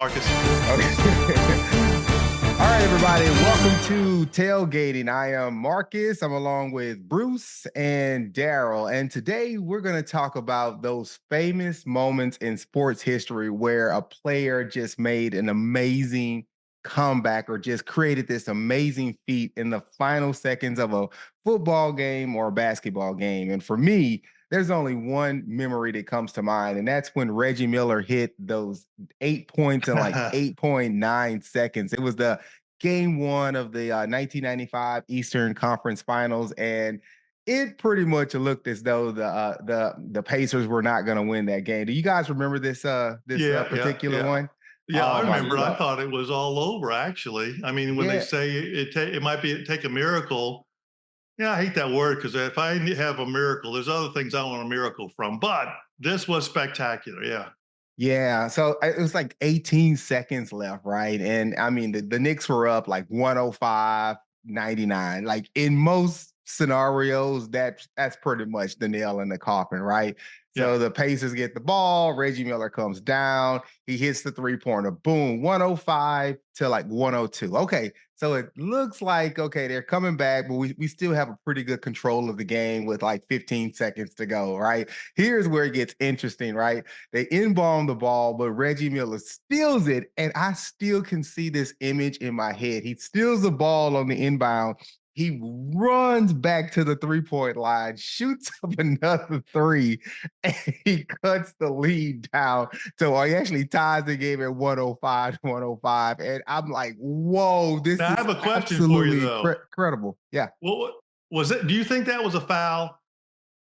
Marcus. Okay. All right, everybody. Welcome to Tailgating. I am Marcus. I'm along with Bruce and Daryl. And today we're going to talk about those famous moments in sports history where a player just made an amazing comeback or just created this amazing feat in the final seconds of a football game or a basketball game. And for me, there's only one memory that comes to mind, and that's when Reggie Miller hit those 8 points in like 8.9 seconds. It was the game one of the 1995 Eastern Conference Finals, and it pretty much looked as though the Pacers were not going to win that game. Do you guys remember this particular Yeah. one? Yeah, I Oh my remember. I god! thought it was all over, actually. I mean, when they Yeah, say it might be take a miracle. Yeah, I hate that word because if I have a miracle, there's other things I want a miracle from. But this was spectacular. Yeah. yeah. So it was like 18 seconds left, right? And I mean, the Knicks were up like 105-99. Like in most scenarios, that's pretty much the nail in the coffin, right? Yeah. So the Pacers get the ball. Reggie Miller comes down. He hits the 3-pointer. Boom, 105 to like 102. Okay, so it looks like, okay, they're coming back, but we still have a pretty good control of the game with like 15 seconds to go, right? Here's where it gets interesting, right? They inbound the ball, but Reggie Miller steals it. And I still can see this image in my head. He steals the ball on the inbound. He runs back to the 3-point line, shoots up another three, and he cuts the lead down. So he actually ties the game at 105-105. And I'm like, whoa, this Now I is have a question for you absolutely though. incredible. Yeah. What was it? Do you think that was a foul?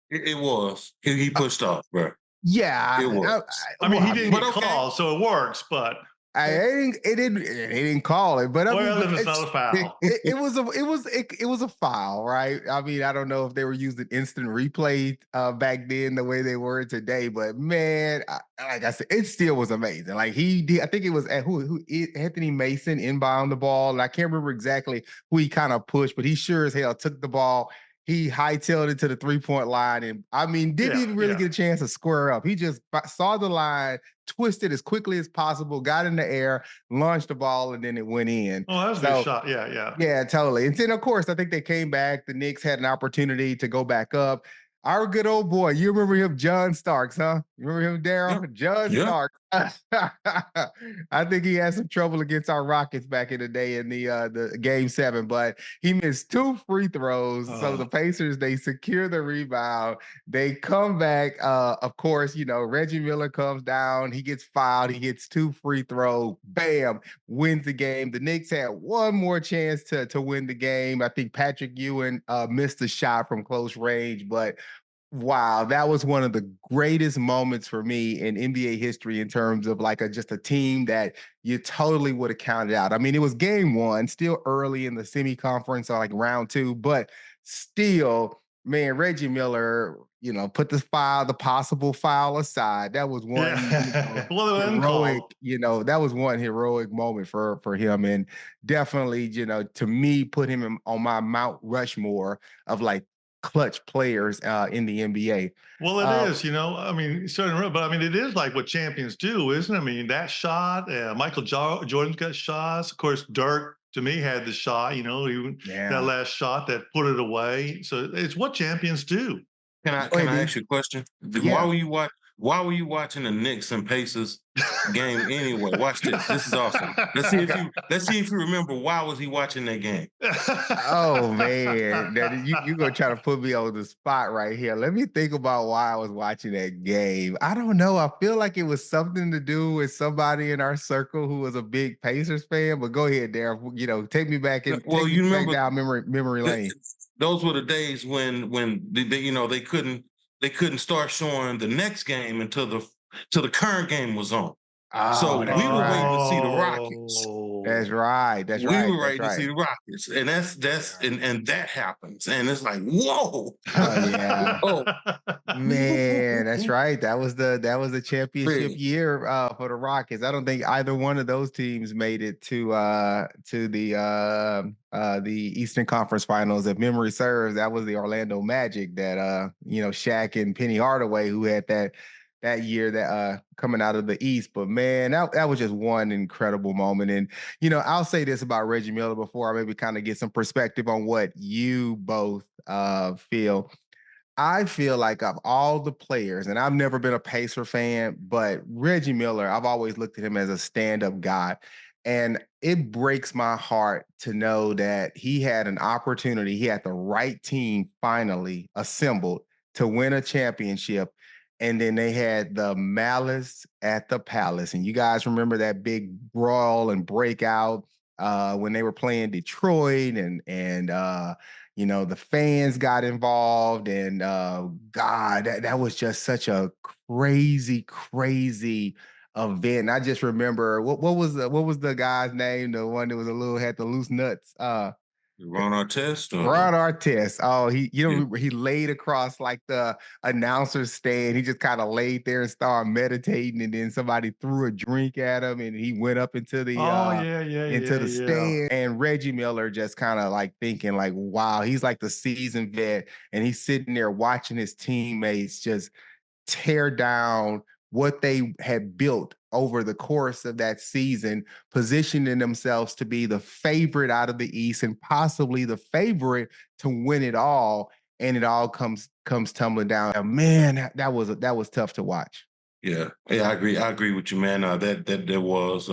It was. He Uh, pushed off, bro. It yeah. was. I mean, Well, he I didn't mean, But get okay. called, so it works. But it didn't call it, but I mean, well, but then it's not a foul. it was a foul, right? I mean, I don't know if they were using instant replay back then the way they were today, but man, like I said, it still was amazing. Like he did, I think it was Anthony Mason inbound the ball, and I can't remember exactly who he kind of pushed, but he sure as hell took the ball. He hightailed it to the 3-point line, and I mean, didn't Yeah, even really yeah. get a chance to square up. He just saw the line, twisted as quickly as possible, got in the air, launched the ball, and then it went in. Oh, that was a good So shot. Yeah, yeah. yeah, totally. And then of course, I think they came back. The Knicks had an opportunity to go back up. Our good old boy, you remember him, John Starks, huh? You remember him, Yeah. Daryl? John Yeah. Starks. I think he had some trouble against our Rockets back in the day in the game 7, but he missed 2 free throws. So the Oh. Pacers, they secure the rebound. They come back. Of course, Reggie Miller comes down. He gets fouled. He gets 2 free throws. Bam, wins the game. The Knicks had one more chance to win the game. I think Patrick Ewing missed a shot from close range, but wow, that was one of the greatest moments for me in NBA history in terms of like just a team that you totally would have counted out. I mean, it was game one, still early in the semi-conference or like round 2, but still, man, Reggie Miller, put the possible foul aside. That was one, Yeah. Well, it wasn't heroic, called. that was one heroic moment for him. And definitely, to me, put him on my Mount Rushmore of like clutch players in the NBA. Well, it Uh, is, I mean, certainly, but I mean, it is like what champions do, isn't it? I mean, that shot, Jordan's got shots. Of course, Dirk to me had the shot, that yeah. last shot that put it away. So it's what champions do. Go Can ahead, I D. ask you a question? Yeah. Why were you watching the Knicks and Pacers game anyway? Watch this. This is awesome. Let's see if you remember why was he watching that game? Oh man, you gonna try to put me on the spot right here. Let me think about why I was watching that game. I don't know. I feel like it was something to do with somebody in our circle who was a big Pacers fan. But go ahead, Darren. Take me back and Well, take me you back remember down memory lane. those were the days when they couldn't start showing the next game until the current game was on. So Oh, that's we were right. waiting to see the Rockets. That's Oh. right. That's We right. were That's ready to right. see the Rockets, and that's Yeah. and that happens, and it's like whoa, Oh yeah. oh Man, that's right. That was the championship man. year for the Rockets. I don't think either one of those teams made it to the Eastern Conference Finals. If memory serves, that was the Orlando Magic that Shaq and Penny Hardaway who had that that year that coming out of the East. But man, that was just one incredible moment. And I'll say this about Reggie Miller before I maybe kind of get some perspective on what you both feel. I feel like of all the players, and I've never been a Pacer fan, but Reggie Miller, I've always looked at him as a stand-up guy. And it breaks my heart to know that he had an opportunity, he had the right team finally assembled to win a championship. And then they had the malice at the palace. And you guys remember that big brawl and breakout when they were playing Detroit and the fans got involved, and God, that was just such a crazy event. I just remember what was the guy's name? The one that was a little had the loose nuts. Ron Artest, Ron Artest. Oh, yeah. he laid across like the announcer's stand. He just kind of laid there and started meditating, and then somebody threw a drink at him, and he went up Oh, yeah, yeah, into yeah, the yeah. stand. And Reggie Miller just kind of like thinking, like, wow, he's like the seasoned vet, and he's sitting there watching his teammates just tear down what they had built over the course of that season, positioning themselves to be the favorite out of the East and possibly the favorite to win it all. And it all comes tumbling down. And man, that was tough to watch. Yeah, I agree. I agree with you, man. That was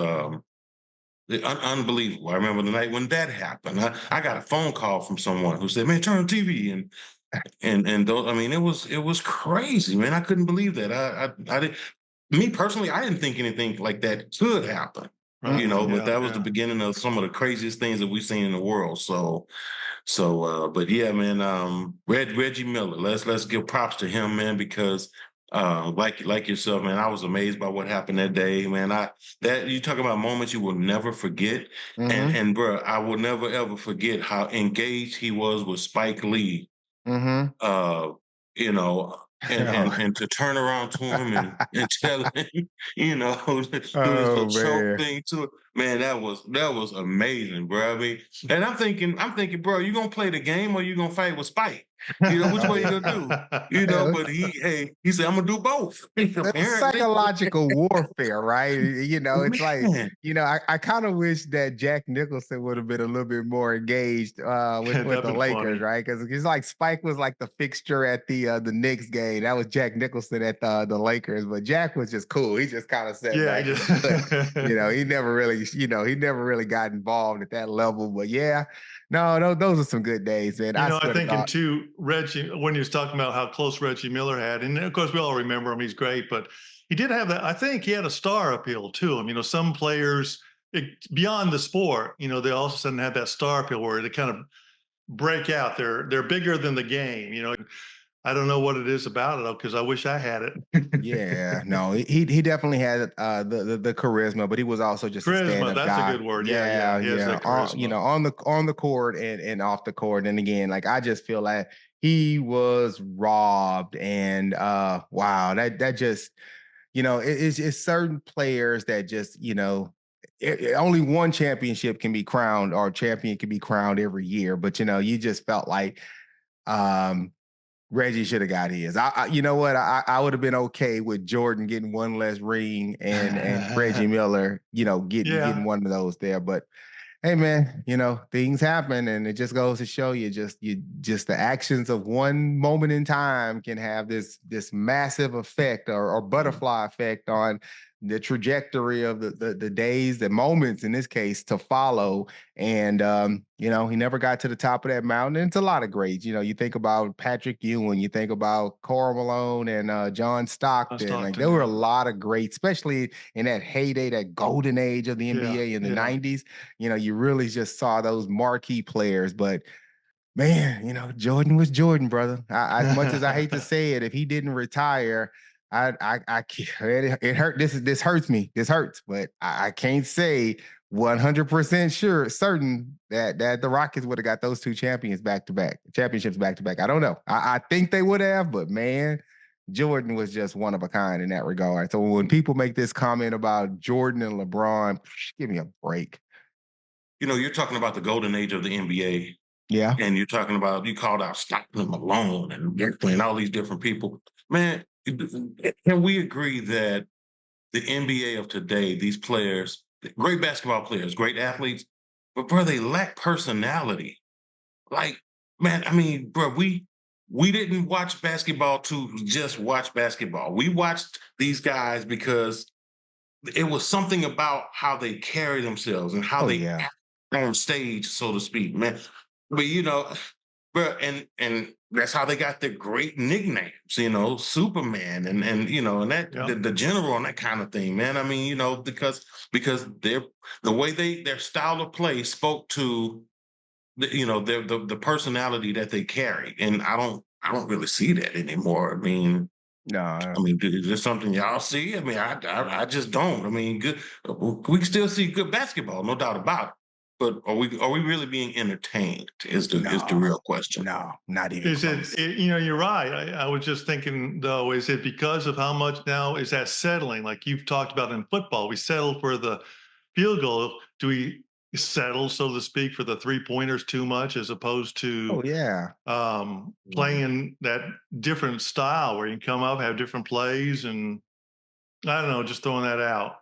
unbelievable. I remember the night when that happened. I got a phone call from someone who said, "Man, turn on TV," and those, I mean, it was crazy, man. I couldn't believe that. I did. Me personally, I didn't think anything like that could happen. Right. But Yeah, that was the yeah. beginning of some of the craziest things that we've seen in the world. But yeah, man, Reggie Miller, let's give props to him, man, because like yourself, man, I was amazed by what happened that day, man. That you talk about moments you will never forget, Mm-hmm. and bro, I will never ever forget how engaged he was with Spike Lee, Mm-hmm. uh, you know, and to turn around to him and tell him, do this Oh little choke man. thing to it. Man, that was amazing, bro. I mean, and I'm thinking, bro, you gonna play the game or you gonna fight with Spike? Which way you gonna do? But he said, I'm gonna do both. That's Apparently, psychological warfare, right? It's like, man, I kind of wish that Jack Nicholson would have been a little bit more engaged with That'd the been Lakers, funny. right? Because it's like Spike was like the fixture at the Knicks game. That was Jack Nicholson at the Lakers, but Jack was just cool. He just kind of sat Yeah, back he and looked. He never really got involved at that level. But yeah, no, those are some good days, man. I I swear to think in God. two, Reggie, when he was talking about how close Reggie Miller had, and of course we all remember him, he's great, but he did have that. I think he had a star appeal to him. Some players, beyond the sport, they all of a sudden have that star appeal where they kind of break out. They're bigger than the game. I don't know what it is about it, because I wish I had it. Yeah, no, he definitely had the charisma, but he was also just a Charisma, stand-up that's a guy. good word. Yeah, Yeah, yeah, he has yeah. that charisma. On the court and off the court. And again, like I just feel like he was robbed. And wow, that just it's certain players that just only one championship can be crowned, or champion can be crowned every year. But you just felt like um Reggie should have got his. You know what? I would have been okay with Jordan getting one less ring and Reggie Miller, getting Yeah. one of those there. But hey, man, things happen, and it just goes to show you just the actions of one moment in time can have this massive effect or butterfly effect on the trajectory of the days, the moments in this case to follow. And he never got to the top of that mountain. And it's a lot of greats. You think about Patrick Ewing, you think about Karl Malone and John Stockton. Like Stockton, there were a yeah. lot of greats, especially in that heyday, that golden age of the Yeah, NBA in the yeah. 90s. You really just saw those marquee players. But man, Jordan was Jordan, brother. As much as I hate to say it, if he didn't retire, I can't, it hurt. This hurts me. This hurts, but I can't say 100% sure, certain that the Rockets would have got those two championships back to back. I don't know. I think they would have, but man, Jordan was just one of a kind in that regard. So when people make this comment about Jordan and LeBron, give me a break. you're talking about the golden age of the NBA. Yeah. And you're talking about, you called out Stockton Malone and all these different people. Man, can we agree that the NBA of today, these players, great basketball players, great athletes, but bro, they lack personality. Like, man, I mean, bro, we didn't watch basketball to just watch basketball. We watched these guys because it was something about how they carry themselves and how Oh they yeah. act on stage, so to speak, man. But bro, and that's how they got their great nicknames, Superman and and that Yeah. the general and that kind of thing, man. I mean, because the way their style of play spoke to the personality that they carry, and I don't really see that anymore. No. Is this something y'all see? I mean, I just don't. I mean, good. We can still see good basketball, no doubt about it. But are we really being entertained? Is the No. real question. No, not even Is close. you're right. I was just thinking, though, is it because of how much now is that settling? Like you've talked about in football, we settle for the field goal. Do we settle, so to speak, for the 3-pointers too much as opposed to Oh yeah. playing that different style where you can come up, have different plays, and I don't know, just throwing that out.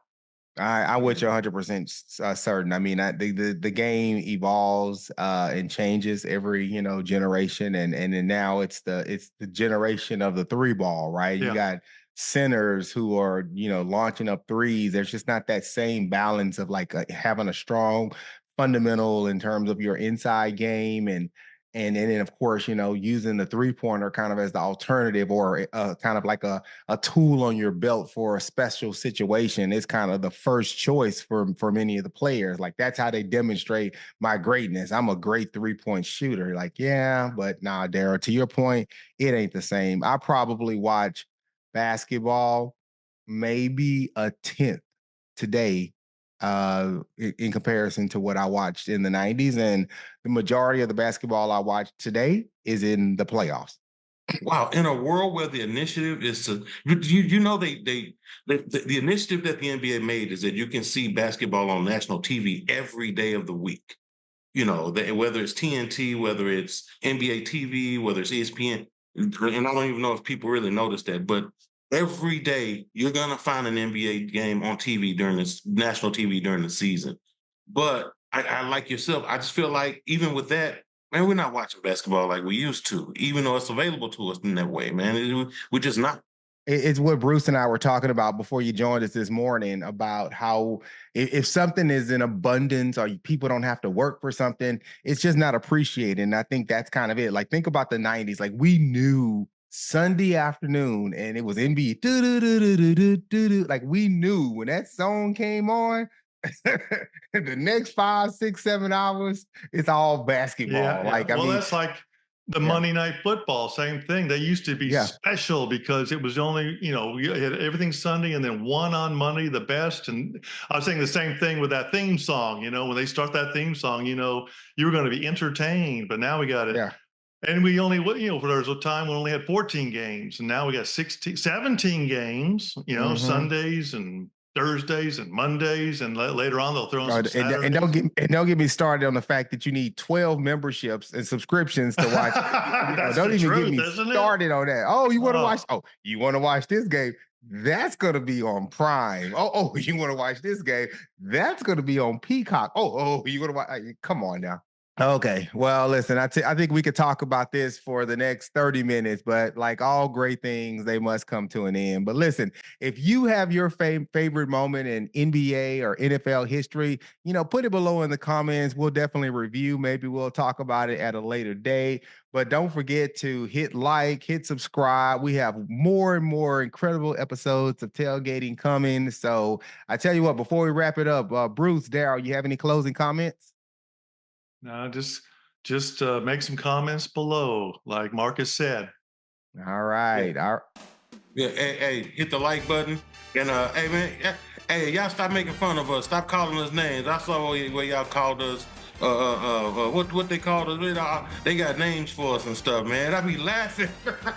I with you 100% certain. I mean, the game evolves and changes every generation, and then now it's the generation of the three ball, right? You Yeah. got centers who are launching up threes. There's just not that same balance of like having a strong fundamental in terms of your inside game and then of course using the 3-pointer kind of as the alternative or kind of like a tool on your belt for a special situation. It's kind of the first choice for many of the players. Like that's how they demonstrate my greatness. I'm a great 3-point shooter. Like, yeah, but nah, Daryl, to your point, it ain't the same. I probably watch basketball maybe a tenth today in comparison to what I watched in the 90s. And the majority of the basketball I watch today is in the playoffs. Wow, in a world where the initiative is to you know the initiative that the NBA made is that you can see basketball on national TV every day of the week. Whether it's TNT, whether it's NBA TV, whether it's ESPN, and I don't even know if people really notice that, but every day you're gonna find an NBA game on TV during this national TV during the season. But I like yourself, I just feel like even with that, man, we're not watching basketball like we used to, even though it's available to us in that way, man. We're just not. It's what Bruce and I were talking about before you joined us this morning about how if something is in abundance or people don't have to work for something, it's just not appreciated. And I think that's kind of it. Like think about the 90s. Like we knew Sunday afternoon and it was NBA. Like we knew when that song came on, the next 5, 6, 7 hours, it's all basketball. Yeah, yeah. Like I Well, mean, that's like the yeah, Monday Night Football, same thing. They used to be yeah, special because it was only, we had everything Sunday and then one on Monday, the best. And I was saying the same thing with that theme song. When they start that theme song, you were going to be entertained. But now we got it. yeah. And we only, there was a time when we only had 14 games, and now we got 16, 17 games, Mhm. Sundays and Thursdays and Mondays, and later on they'll throw in Oh, some and don't Saturdays. don't get me started on the fact that you need 12 memberships and subscriptions to watch. That's Don't the even get truth, me isn't it? started on that. Oh, you want to watch? Oh, Oh, you want to watch this game? That's gonna be on Prime. Oh, you want to watch this game? That's gonna be on Peacock. You want to watch? Come on now. Okay. Well, listen, I think we could talk about this for the next 30 minutes, but like all great things, they must come to an end. But listen, if you have your favorite moment in NBA or NFL history, put it below in the comments. We'll definitely review. Maybe we'll talk about it at a later date. But don't forget to hit like, hit subscribe. We have more and more incredible episodes of tailgating coming. So I tell you what, before we wrap it up, Bruce, Daryl, you have any closing comments? no, just make some comments below, like Marcus said. All Yeah, right. All yeah. Hey, hit the like button, and hey man, hey y'all stop making fun of us. Stop calling us names. I saw where y'all called us. What they called us? They got names for us and stuff, man. I be laughing.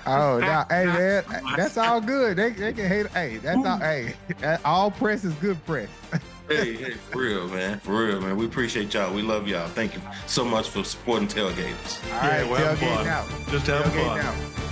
Oh, no, hey man, that's all good. They can hate. Hey, that's all. Hey, all press is good press. Hey, for real, man. For real, man. We appreciate y'all. We love y'all. Thank you so much for supporting Tailgaters. All right, Yeah, we're having tailgate fun. out. Just having Tailgate fun. out.